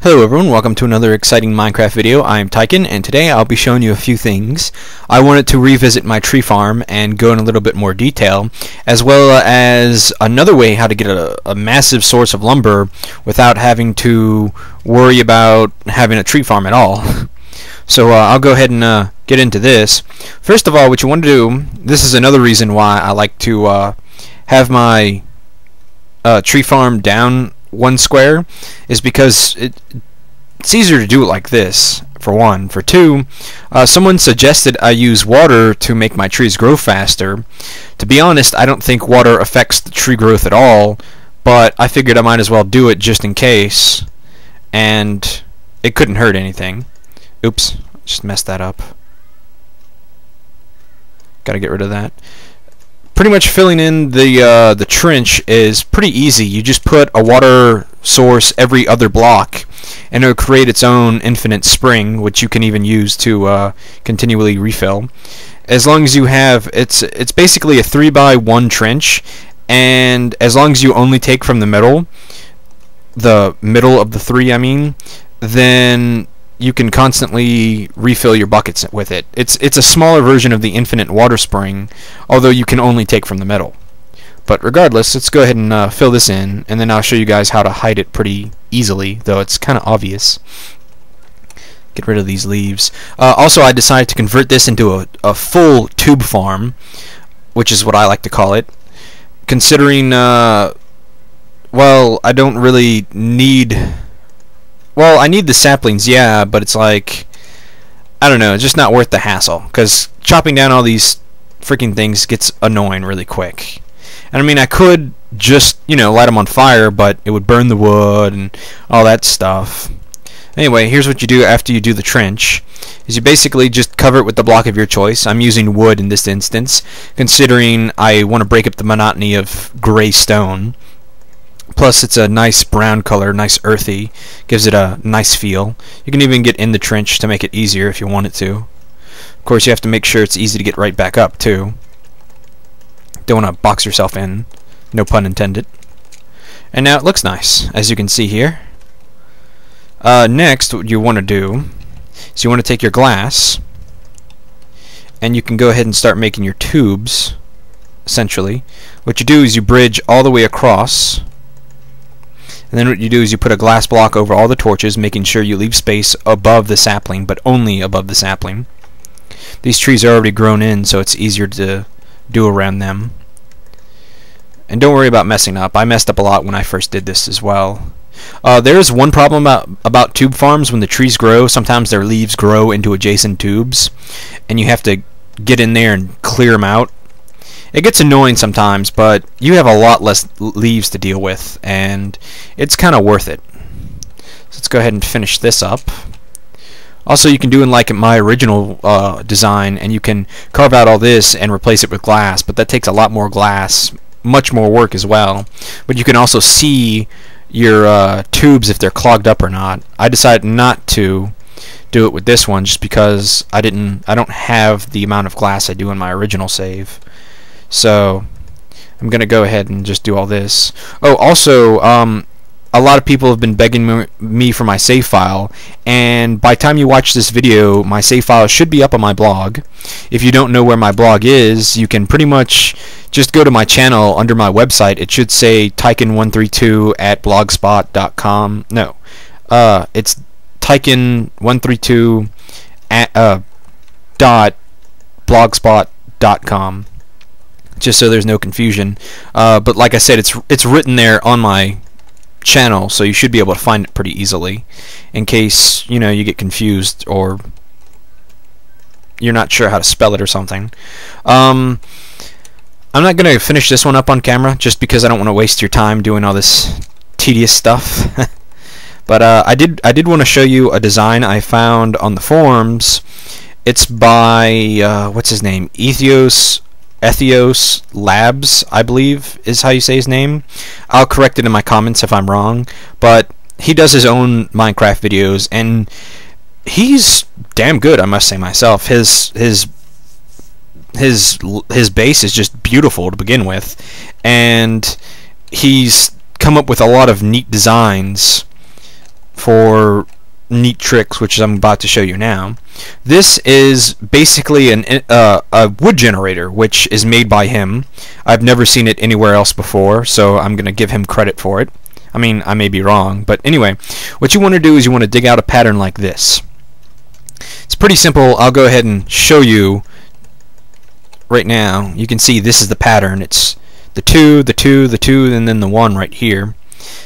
Hello everyone, welcome to another exciting Minecraft video. I am Tyken, and today I'll be showing you a few things. I wanted to revisit my tree farm and go in a little bit more detail, as well as another way how to get a massive source of lumber without having to worry about having a tree farm at all. So I'll go ahead and get into this. First of all, what you want to do, this is another reason why I like to have my tree farm down one square, is because it's easier to do it like this, for one. For two, someone suggested I use water to make my trees grow faster. To be honest, I don't think water affects the tree growth at all, but I figured I might as well do it just in case, and it couldn't hurt anything. Oops, just messed that up. Gotta get rid of that. Pretty much filling in the trench is pretty easy. You just put a water source every other block, and it'll create its own infinite spring, which you can even use to continually refill. As long as you have, it's basically a 3x1 trench, and as long as you only take from the middle of the three, then you can constantly refill your buckets with it. It's a smaller version of the infinite water spring, although you can only take from the middle. But regardless, let's go ahead and fill this in, and then I'll show you guys how to hide it pretty easily, though it's kind of obvious. Get rid of these leaves. Also, I decided to convert this into a full tube farm, which is what I like to call it, considering, well, I don't really need... Well, I need the saplings, yeah, but it's like, I don't know, it's just not worth the hassle, because chopping down all these freaking things gets annoying really quick. And I mean, I could just, light them on fire, but it would burn the wood and all that stuff. Anyway, here's what you do after you do the trench, is you basically just cover it with the block of your choice. I'm using wood in this instance, considering I want to break up the monotony of gray stone. Plus, it's a nice brown color, nice earthy, gives it a nice feel. You can even get in the trench to make it easier if you wanted to. Of course, you have to make sure it's easy to get right back up, too. Don't want to box yourself in, no pun intended. And now it looks nice, as you can see here. Next, what you want to do is you want to take your glass, and you can go ahead and start making your tubes, essentially. What you do is you bridge all the way across. And then what you do is you put a glass block over all the torches, making sure you leave space above the sapling, but only above the sapling. These trees are already grown in, so it's easier to do around them. And don't worry about messing up. I messed up a lot when I first did this as well. There's one problem about tube farms. When the trees grow, sometimes their leaves grow into adjacent tubes, and you have to get in there and clear them out. It gets annoying sometimes, but you have a lot less leaves to deal with, and it's kind of worth it. So let's go ahead and finish this up. Also, you can do in like my original design, and you can carve out all this and replace it with glass, but that takes a lot more glass, much more work as well. But you can also see your tubes if they're clogged up or not. I decided not to do it with this one just because I don't have the amount of glass I do in my original save. So I'm gonna go ahead and just do all this. Oh, also, a lot of people have been begging me for my save file, and by the time you watch this video, my save file should be up on my blog. If you don't know where my blog is, you can pretty much just go to my channel under my website. It should say Tyken132 at blogspot.com. No, it's Tyken132 at .blogspot.com. Just so there's no confusion. But like I said, it's written there on my channel, so you should be able to find it pretty easily, in case you get confused or you're not sure how to spell it or something. I'm not gonna finish this one up on camera just because I don't want to waste your time doing all this tedious stuff. But I did want to show you a design I found on the forums. It's by what's his name? Ethoslabs, I believe, is how you say his name. I'll correct it in my comments if I'm wrong, but he does his own Minecraft videos, and he's damn good, I must say myself. His base is just beautiful to begin with, and he's come up with a lot of neat designs for neat tricks, which I'm about to show you now. This is basically a wood generator, which is made by him. I've never seen it anywhere else before, so I'm going to give him credit for it. I mean, I may be wrong, but anyway, what you want to do is you want to dig out a pattern like this. It's pretty simple. I'll go ahead and show you right now. You can see this is the pattern. It's the 2, the 2, the 2, and then the 1 right here.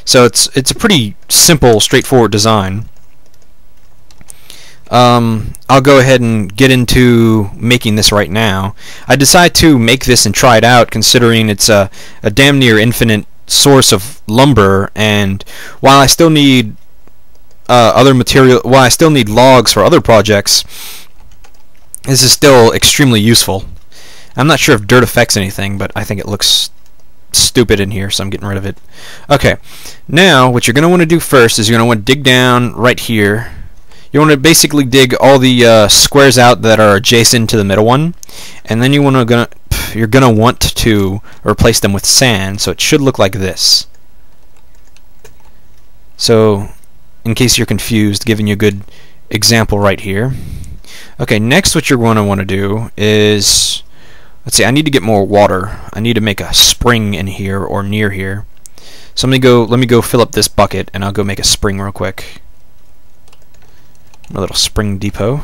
So it's a pretty simple, straightforward design. I'll go ahead and get into making this right now. I decided to make this and try it out, considering it's a damn near infinite source of lumber, and while I still need other material, while I still need logs for other projects, this is still extremely useful. I'm not sure if dirt affects anything, but I think it looks stupid in here, so I'm getting rid of it. Okay, now what you're going to want to do first is you're going to want to dig down right here. You want to basically dig all the squares out that are adjacent to the middle one, and then you're gonna want to replace them with sand, so it should look like this. So, in case you're confused, giving you a good example right here. Okay, next what you're going to want to do is, let's see, I need to get more water. I need to make a spring in here or near here. So let me go fill up this bucket, and I'll go make a spring real quick. A little spring depot.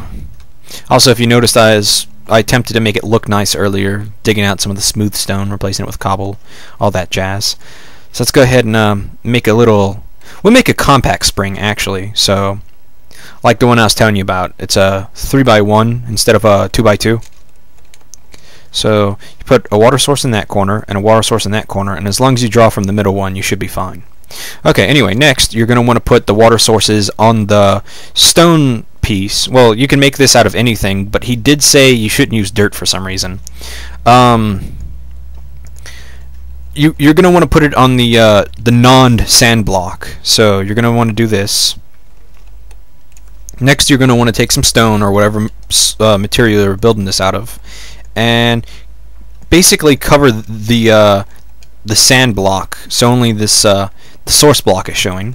Also, if you noticed, I attempted to make it look nice earlier, digging out some of the smooth stone, replacing it with cobble, all that jazz. So let's go ahead and make a little. We'll make a compact spring actually. So, like the one I was telling you about, it's a 3x1 instead of a 2x2. So you put a water source in that corner and a water source in that corner, and as long as you draw from the middle one, you should be fine. Okay, anyway, next you're going to want to put the water sources on the stone piece. Well, you can make this out of anything, but he did say you shouldn't use dirt for some reason. You're going to want to put it on the non-sand block. So you're going to want to do this. Next, you're going to want to take some stone or whatever material you're building this out of, and basically cover the sand block, so only this the source block is showing.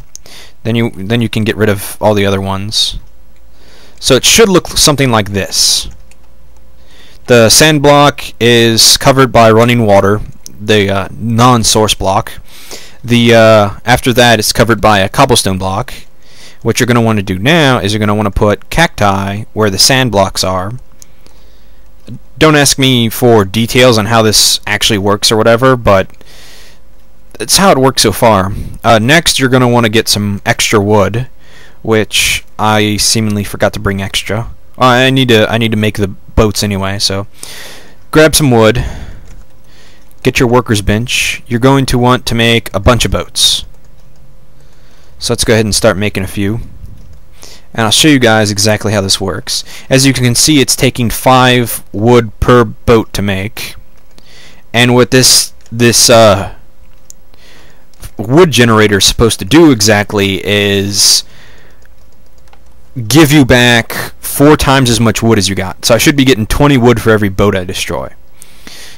Then you can get rid of all the other ones. So it should look something like this. The sand block is covered by running water, the non-source block. After that, it's covered by a cobblestone block. What you're going to want to do now is you're going to want to put cacti where the sand blocks are. Don't ask me for details on how this actually works or whatever, but it's how it works so far. Next, you're going to want to get some extra wood, which I seemingly forgot to bring extra. I need to make the boats anyway, so grab some wood, get your worker's bench. You're going to want to make a bunch of boats. So let's go ahead and start making a few, and I'll show you guys exactly how this works. As you can see, it's taking 5 wood per boat to make, and what this wood generator is supposed to do exactly is give you back 4 times as much wood as you got. So I should be getting 20 wood for every boat I destroy.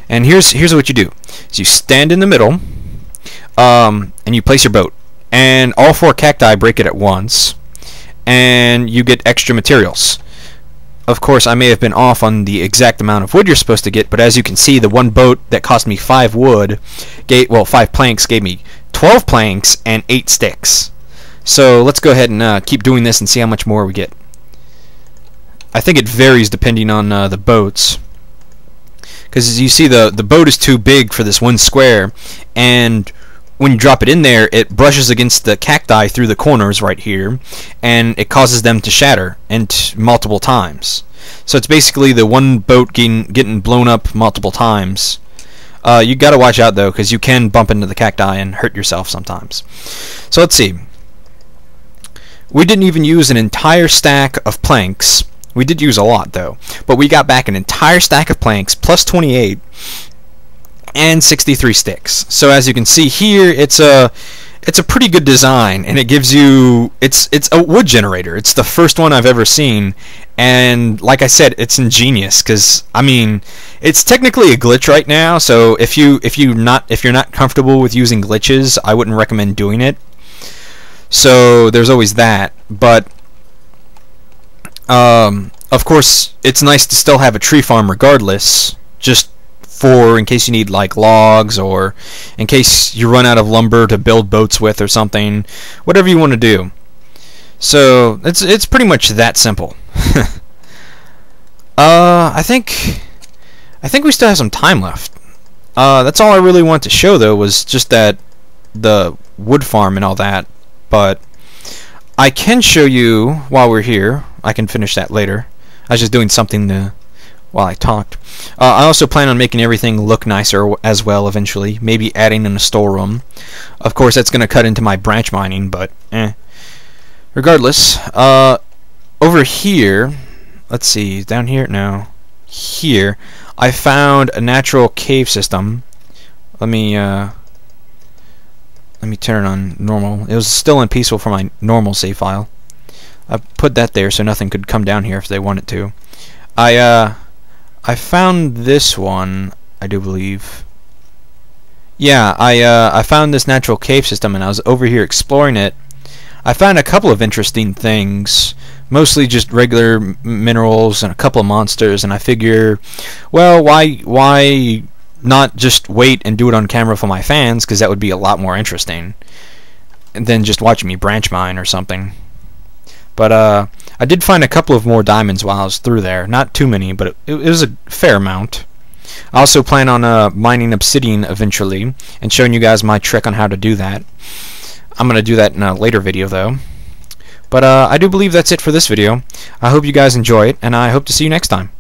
And here's what you do. So you stand in the middle, and you place your boat, and all 4 cacti break it at once, and you get extra materials. Of course, I may have been off on the exact amount of wood you're supposed to get, but as you can see, the one boat that cost me 5 wood, 5 planks, gave me 12 planks and 8 sticks. So let's go ahead and keep doing this and see how much more we get. I think it varies depending on the boats, because as you see, the boat is too big for this one square, and when you drop it in there, it brushes against the cacti through the corners right here, and it causes them to shatter multiple times. So it's basically the one boat getting blown up multiple times. You gotta watch out though, because you can bump into the cacti and hurt yourself sometimes. So let's see. We didn't even use an entire stack of planks. We did use a lot though, but we got back an entire stack of planks plus 28 and 63 sticks. So as you can see here, it's a pretty good design, and it gives you it's a wood generator. It's the first one I've ever seen, and like I said, it's ingenious, because I mean, it's technically a glitch right now, so if you're not comfortable with using glitches, I wouldn't recommend doing it. So there's always that. But of course, it's nice to still have a tree farm regardless, just for in case you need like logs, or in case you run out of lumber to build boats with or something, whatever you want to do. So it's pretty much that simple. I think we still have some time left. That's all I really want to show, though, was just that the wood farm and all that. But I can show you while we're here. I can finish that later. I was just doing something while I talked. I also plan on making everything look nicer as well eventually. Maybe adding in a storeroom. Of course, that's going to cut into my branch mining, but regardless, over here, let's see, down here, no, here, I found a natural cave system. Let me turn it on normal. It was still in peaceful for my normal save file. I put that there so nothing could come down here if they wanted to. I found this one, I do believe. Yeah, I found this natural cave system, and I was over here exploring it. I found a couple of interesting things, mostly just regular minerals and a couple of monsters, and I figure, well, why not just wait and do it on camera for my fans, because that would be a lot more interesting than just watching me branch mine or something. But I did find a couple of more diamonds while I was through there. Not too many, but it was a fair amount. I also plan on mining obsidian eventually and showing you guys my trick on how to do that. I'm going to do that in a later video, though. But I do believe that's it for this video. I hope you guys enjoy it, and I hope to see you next time.